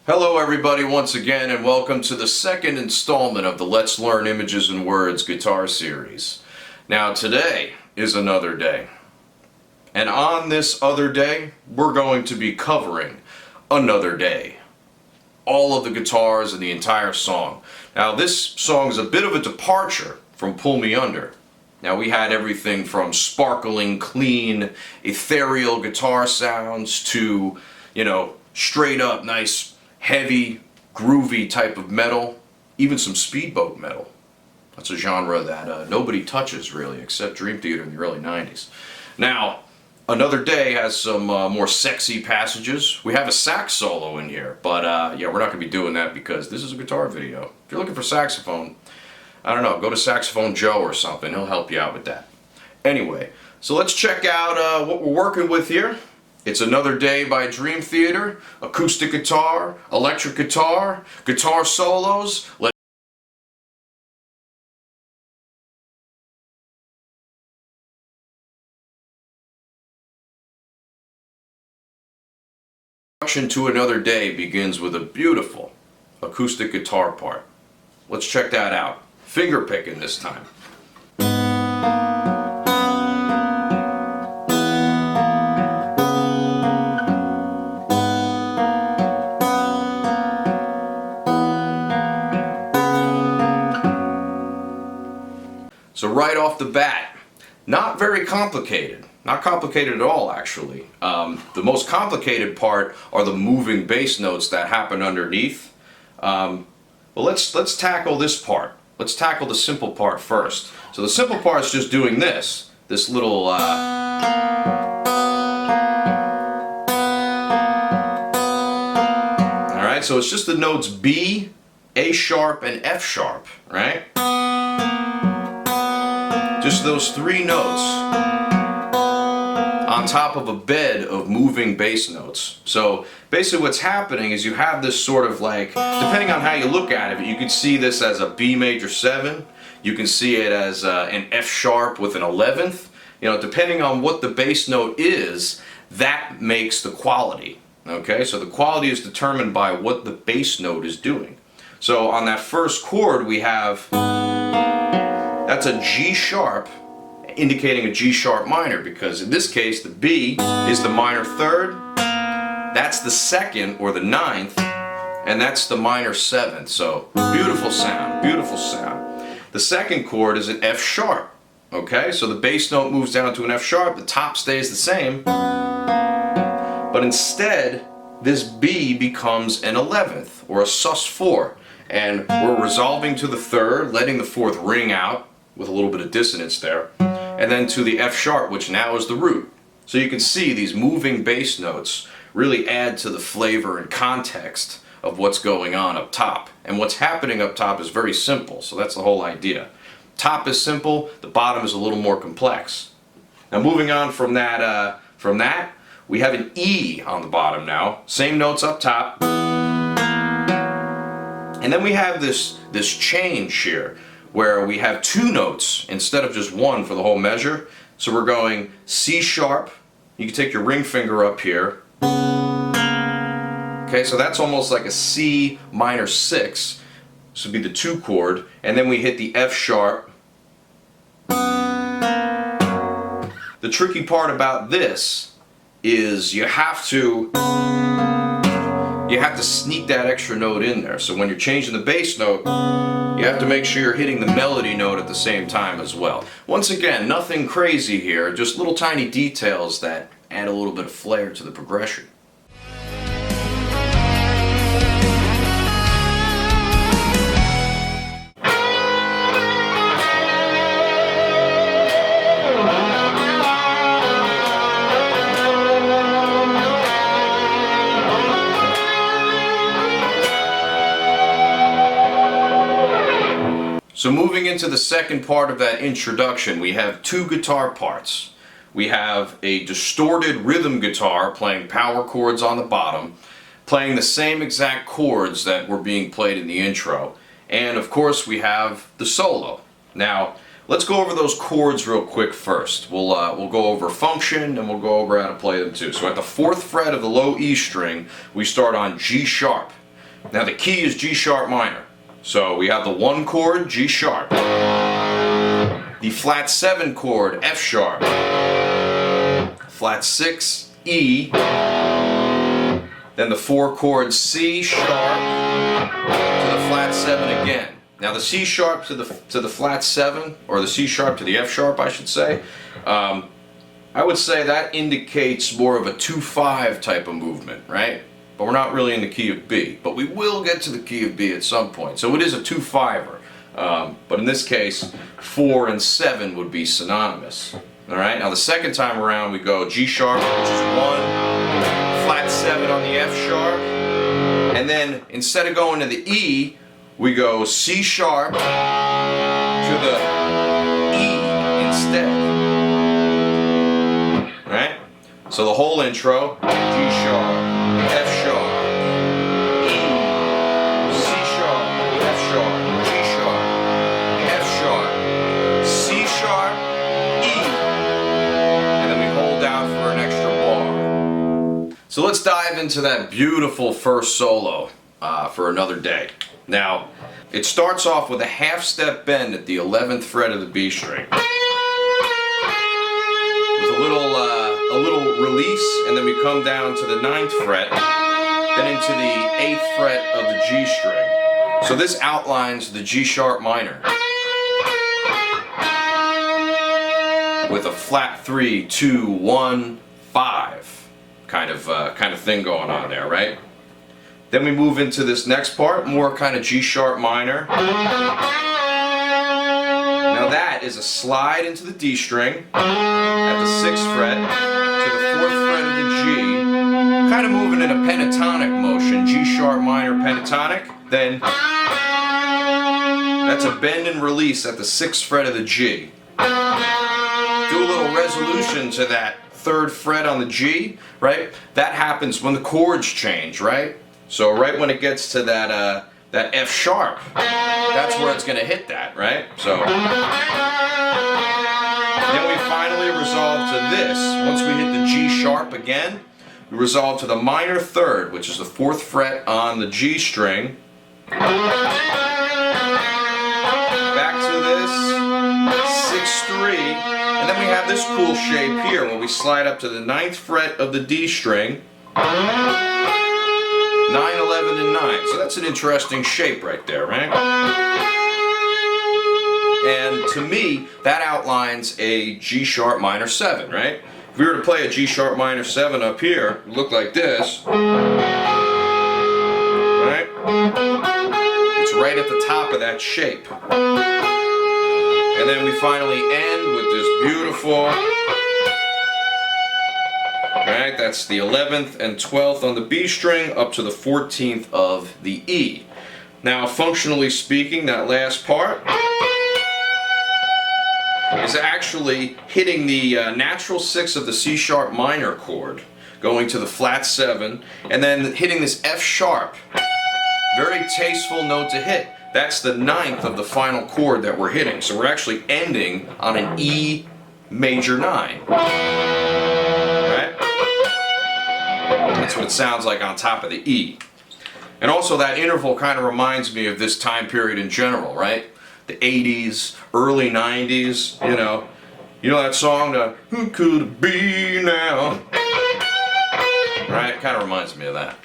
Hello everybody once again, and welcome to the second installment of the Let's Learn Images and Words guitar series. Now today is another day, and on this other day we're going to be covering Another Day. All of the guitars and the entire song. Now this song is a bit of a departure from Pull Me Under. Now we had everything from sparkling, clean, ethereal guitar sounds to, straight up nice heavy, groovy type of metal, even some speedboat metal. That's a genre that nobody touches really, except Dream Theater in the early 90s. Now, Another Day has some more sexy passages. We have a sax solo in here, but yeah, we're not going to be doing that because this is a guitar video. If you're looking for saxophone, I don't know, go to Saxophone Joe or something. He'll help you out with that. Anyway, so let's check out what we're working with here. It's Another Day by Dream Theater, acoustic guitar, electric guitar, guitar solos. Introduction to Another Day begins with a beautiful acoustic guitar part. Let's check that out. Finger picking this time. So right off the bat, not very complicated. Not complicated at all, actually. The most complicated part are the moving bass notes that happen underneath. But let's tackle this part. Let's tackle the simple part first. So the simple part is just doing this little. All right, so it's just the notes B, A sharp, and F sharp, right? Just those three notes on top of a bed of moving bass notes. So basically what's happening is you have this sort of like, depending on how you look at it, you could see this as a B major 7, you can see it as an F sharp with an 11th. Depending on what the bass note is, that makes the quality. Okay, so the quality is determined by what the bass note is doing. So on that first chord we have, that's a G sharp, indicating a G sharp minor, because in this case the B is the minor 3rd, that's the 2nd or the 9th, and that's the minor 7th. So beautiful sound, beautiful sound. The second chord is an F sharp. Okay, so the bass note moves down to an F sharp, the top stays the same, but instead this B becomes an 11th or a sus4, and we're resolving to the 3rd, letting the 4th ring out with a little bit of dissonance there, and then to the F sharp, which now is the root. So you can see these moving bass notes really add to the flavor and context of what's going on up top. And what's happening up top is very simple, so that's the whole idea. Top is simple, the bottom is a little more complex. Now moving on from that, we have an E on the bottom now, same notes up top. And then we have this change here, where we have 2 notes instead of just 1 for the whole measure. So we're going C sharp, you can take your ring finger up here. Okay, so that's almost like a C minor 6. This would be the 2 chord, and then we hit the F sharp. The tricky part about this is you have to sneak that extra note in there. So when you're changing the bass note, you have to make sure you're hitting the melody note at the same time as well. Once again, nothing crazy here, just little tiny details that add a little bit of flair to the progression. So moving into the second part of that introduction, we have 2 guitar parts. We have a distorted rhythm guitar playing power chords on the bottom, playing the same exact chords that were being played in the intro. And of course we have the solo. Now let's go over those chords real quick first. We'll go over function and we'll go over how to play them too. So at the 4th fret of the low E string, we start on G sharp. Now the key is G sharp minor. So we have the 1 chord, G sharp. The flat 7 chord, F sharp. Flat 6, E. Then the 4 chord, C sharp to the flat 7 again. Now the C sharp to the flat 7, or the C sharp to the F sharp, I should say, I would say that indicates more of a 2-5 type of movement, right? But we're not really in the key of B. But we will get to the key of B at some point. So it is a 2-5er. But in this case, 4 and 7 would be synonymous. All right. Now the second time around, we go G sharp, which is 1, flat 7 on the F sharp, and then instead of going to the E, we go C sharp to the E instead. All right. So the whole intro: G sharp, F sharp, E, C sharp, F sharp, G sharp, F sharp, C sharp, E, and then we hold down for an extra bar. So let's dive into that beautiful first solo for another day. Now, it starts off with a half-step bend at the 11th fret of the B string, with a little release, and then we come down to the 9th fret, then into the 8th fret of the G string. So this outlines the G sharp minor, with a flat 3, 2, 1, 5 kind of thing going on there, right? Then we move into this next part, more kind of G sharp minor. Now that is a slide into the D string at the 6th fret to the 4th fret of the G, kind of moving in a pentatonic motion, G sharp minor pentatonic. Then that's a bend and release at the 6th fret of the G. Do a little resolution to that 3rd fret on the G, right? That happens when the chords change, right? So right when it gets to that F sharp, that's where it's going to hit that, right? So then we finally resolve to this. Once we hit the G sharp again, we resolve to the minor 3rd, which is the 4th fret on the G string. Back to this 6-3, and then we have this cool shape here when we slide up to the 9th fret of the D string. 9, 11, and 9. So that's an interesting shape right there, right? And to me, that outlines a G sharp minor 7, right? If we were to play a G sharp minor 7 up here, it would look like this. Right? It's right at the top of that shape. And then we finally end with this beautiful... Alright, that's the 11th and 12th on the B string up to the 14th of the E. Now, functionally speaking, that last part is actually hitting the natural 6 of the C sharp minor chord, going to the flat 7, and then hitting this F sharp. Very tasteful note to hit. That's the 9th of the final chord that we're hitting. So we're actually ending on an E major 9. That's what it sounds like on top of the E. And also that interval kind of reminds me of this time period in general, right? The 80s, early 90s, you know that song, Who Could It Be Now? Right? Kind of reminds me of that.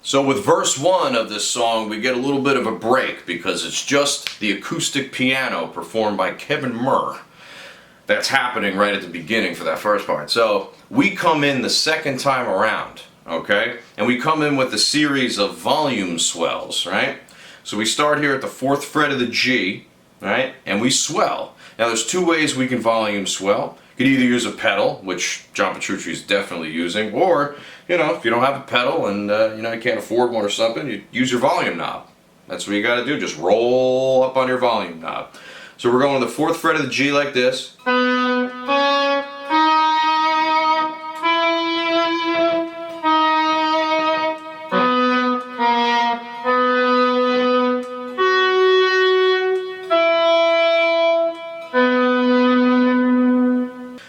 So with verse 1 of this song, we get a little bit of a break because it's just the acoustic piano performed by Kevin Murr. That's happening right at the beginning for that first part. So we come in the second time around, okay? And we come in with a series of volume swells, right? So we start here at the 4th fret of the G, right? And we swell. Now there's 2 ways we can volume swell. You can either use a pedal, which John Petrucci is definitely using, or, if you don't have a pedal and, you can't afford one or something, you use your volume knob. That's what you gotta do, just roll up on your volume knob. So we're going to the 4th fret of the G like this.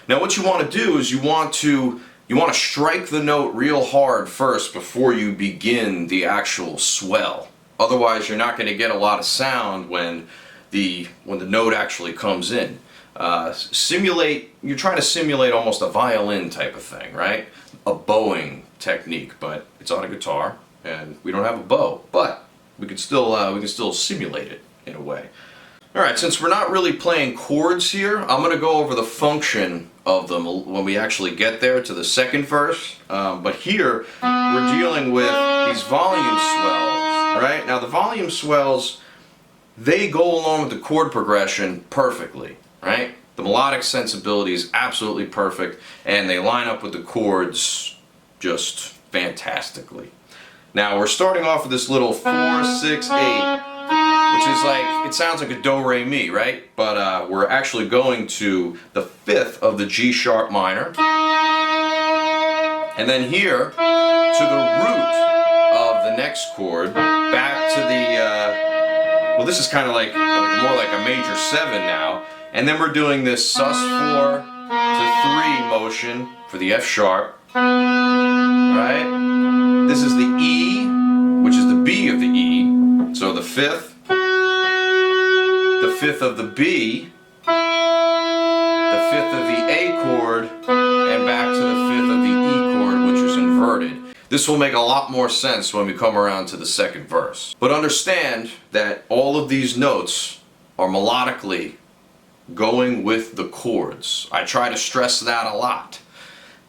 Now what you want to do is you want to you want to strike the note real hard first before you begin the actual swell. Otherwise, you're not going to get a lot of sound when the note actually comes in. You're trying to simulate almost a violin type of thing, right? A bowing technique, but it's on a guitar, and we don't have a bow, but we can still simulate it in a way. All right, since we're not really playing chords here, I'm going to go over the function of them when we actually get there to the second verse. But here, we're dealing with these volume swells, right? Now, the volume swells, they go along with the chord progression perfectly, right? The melodic sensibility is absolutely perfect, and they line up with the chords just fantastically. Now, we're starting off with this little 4, 6, 8. Which is like, it sounds like a do, re, mi, right? But we're actually going to the 5th of the G sharp minor. And then here, to the root of the next chord, back to the, well, this is kind of like, more like a major 7 now. And then we're doing this sus 4 to 3 motion for the F sharp, right? This is the E, which is the B of the E. So the 5th. The 5th of the B, the 5th of the A chord, and back to the 5th of the E chord, which is inverted. This will make a lot more sense when we come around to the second verse. But understand that all of these notes are melodically going with the chords. I try to stress that a lot.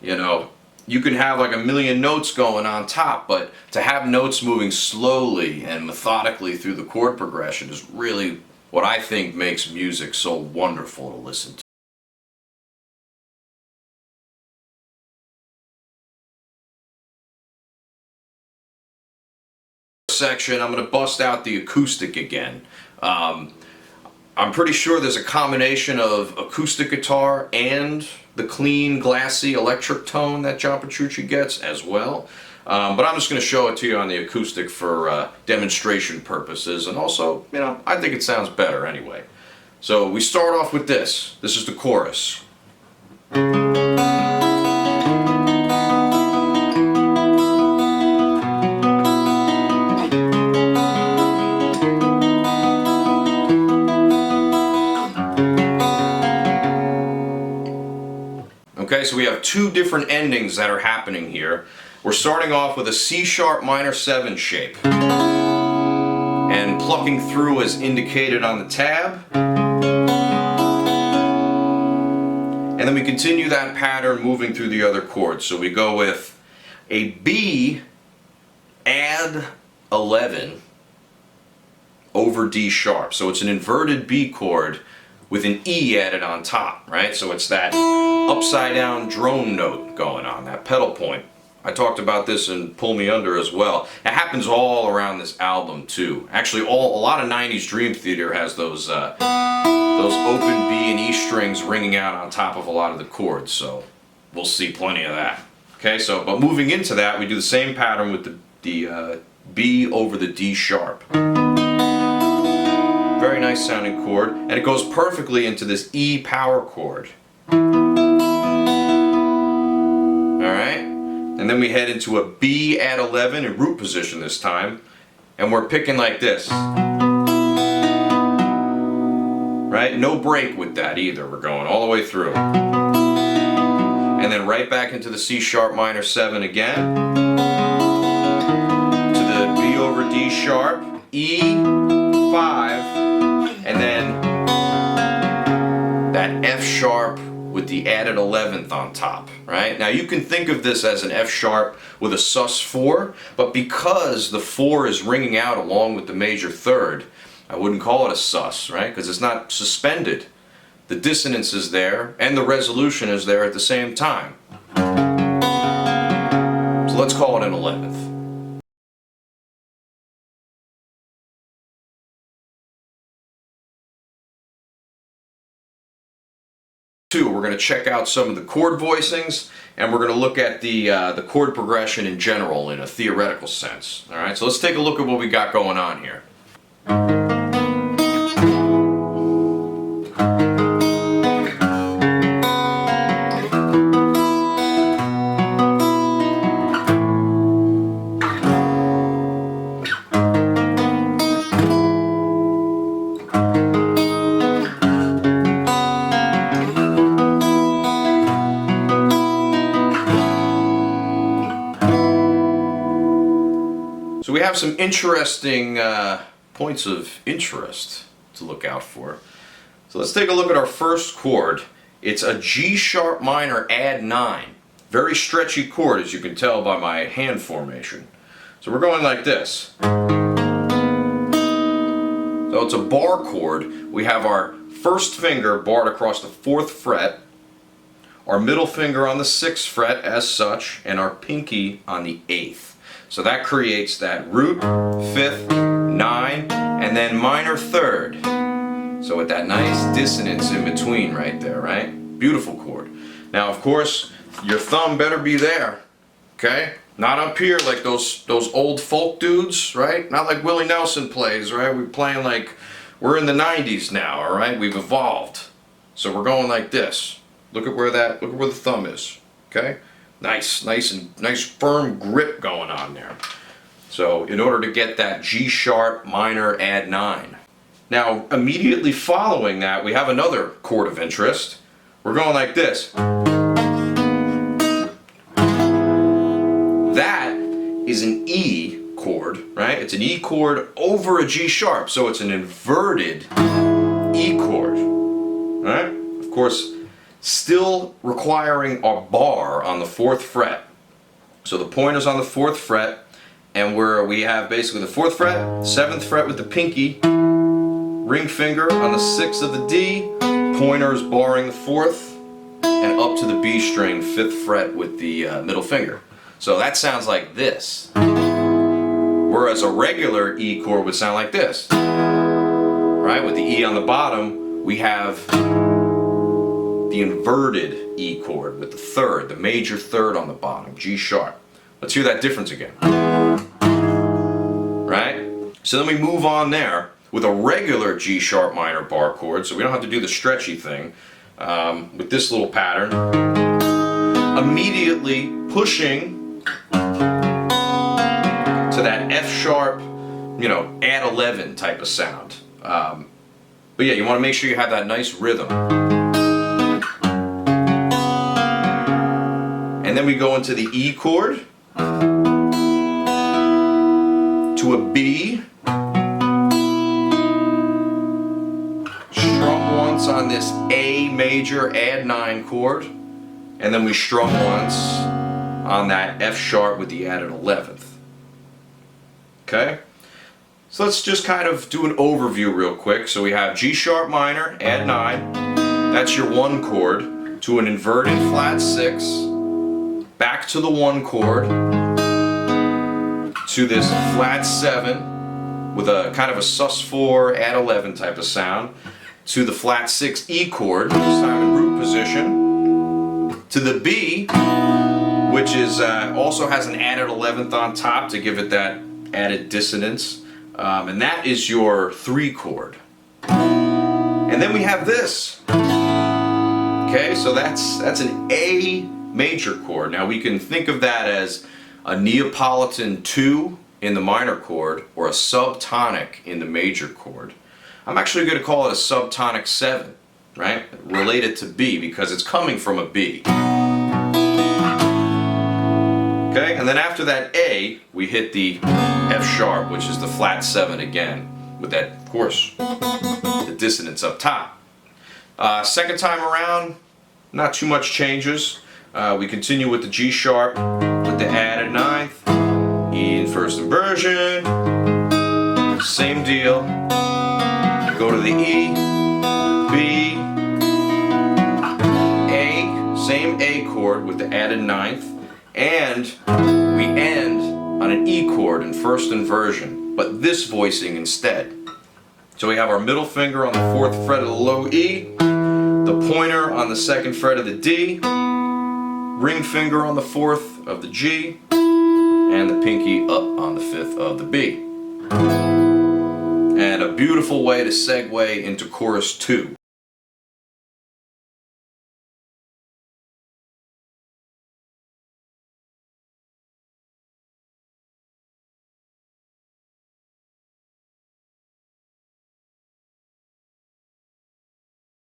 You know, you can have like a million notes going on top, but to have notes moving slowly and methodically through the chord progression is really what I think makes music so wonderful to listen to. Section, I'm going to bust out the acoustic again. I'm pretty sure there's a combination of acoustic guitar and the clean, glassy electric tone that John Petrucci gets as well. But I'm just going to show it to you on the acoustic for demonstration purposes, and also, you know, I think it sounds better anyway. So we start off with this. This is the chorus. Okay, so we have two different endings that are happening here. We're starting off with a C sharp minor 7 shape and plucking through as indicated on the tab. And then we continue that pattern moving through the other chords. So we go with a B add 11 over D sharp. So it's an inverted B chord with an E added on top, right? So it's that upside down drone note going on, that pedal point. I talked about this in Pull Me Under as well. It happens all around this album too. Actually, a lot of 90s Dream Theater has those open B and E strings ringing out on top of a lot of the chords, so we'll see plenty of that. Okay, so, but moving into that, we do the same pattern with the B over the D sharp. Very nice sounding chord, and it goes perfectly into this E power chord. Alright? And then we head into a B at 11 in root position this time, and we're picking like this. Right? No break with that either. We're going all the way through. And then right back into the C sharp minor 7 again. To the B over D sharp, E, 5, and then that F sharp with the added 11th on top, right? Now you can think of this as an F sharp with a sus 4, but because the 4 is ringing out along with the major third, I wouldn't call it a sus, right? Because it's not suspended. The dissonance is there and the resolution is there at the same time. So let's call it an 11th. We're going to check out some of the chord voicings, and we're going to look at the chord progression in general in a theoretical sense. All right, so let's take a look at what we got going on here. So we have some interesting points of interest to look out for. So let's take a look at our first chord. It's a G sharp minor add 9. Very stretchy chord, as you can tell by my hand formation. So we're going like this. So it's a bar chord. We have our first finger barred across the 4th fret, our middle finger on the 6th fret as such, and our pinky on the 8th. So that creates that root, 5th, 9, and then minor 3rd. So with that nice dissonance in between right there, right? Beautiful chord. Now of course, your thumb better be there, okay? Not up here like those old folk dudes, right? Not like Willie Nelson plays, right? We're playing like we're in the 90s now, all right? We've evolved. So we're going like this. Look at where the thumb is, okay? Nice firm grip going on there. So in order to get that G sharp minor add 9. Now immediately following that, we have another chord of interest. We're going like this. That is an E chord, right? It's an E chord over a G sharp, so it's an inverted E chord, right? Of course, still requiring a bar on the 4th fret. So the pointer's on the 4th fret, and we have basically the 4th fret, 7th fret with the pinky, ring finger on the 6th of the D, pointer's barring the 4th, and up to the B string, 5th fret with the middle finger. So that sounds like this. Whereas a regular E chord would sound like this. Right? With the E on the bottom, we have the inverted E chord with the 3rd, the major 3rd on the bottom, G sharp. Let's hear that difference again. Right? So then we move on there with a regular G sharp minor bar chord, so we don't have to do the stretchy thing, with this little pattern. Immediately pushing to that F sharp, add 11 type of sound. But yeah, you want to make sure you have that nice rhythm. And then we go into the E chord, to a B, strum once on this A major add 9 chord, and then we strum once on that F sharp with the added 11th. Okay? So let's just kind of do an overview real quick. So we have G sharp minor, add 9, that's your 1 chord, to an inverted flat 6, back to the 1 chord, to this flat 7 with a kind of a sus4 add 11 type of sound, to the flat 6 E chord, this time in root position, to the B, which is also has an added 11th on top to give it that added dissonance, and that is your 3 chord. And then we have this. Okay, so that's an A major chord. Now we can think of that as a Neapolitan 2 in the minor chord or a subtonic in the major chord. I'm actually going to call it a subtonic 7, right? Related to B because it's coming from a B. Okay, and then after that A, we hit the F sharp, which is the flat 7 again, with that, of course, the dissonance up top. Second time around, not too much changes. We continue with the G sharp, with the added 9th, E in first inversion, same deal. Go to the E, B, A, same A chord with the added 9th, and we end on an E chord in first inversion, but this voicing instead. So we have our middle finger on the 4th fret of the low E, the pointer on the 2nd fret of the D, ring finger on the 4th of the G, and the pinky up on the 5th of the B. And a beautiful way to segue into chorus 2.